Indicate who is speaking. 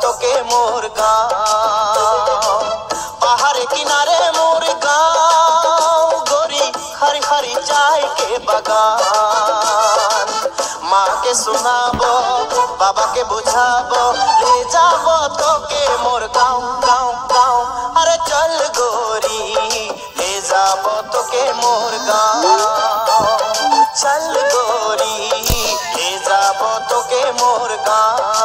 Speaker 1: তোকে মোর গাঁও পাহাড়ে কিনারে মোর গাঁও গরি হরি হরি চাই কে বাগান মাকে শোনাবো বাবাকে বুঝাবো ले যাবো তোকে মোর গাঁও গাঁও গাঁও আরে চল গোরি ले যাবো তোকে মোর গাঁও चल गोरी ले जाबो तोके मोर गाँव।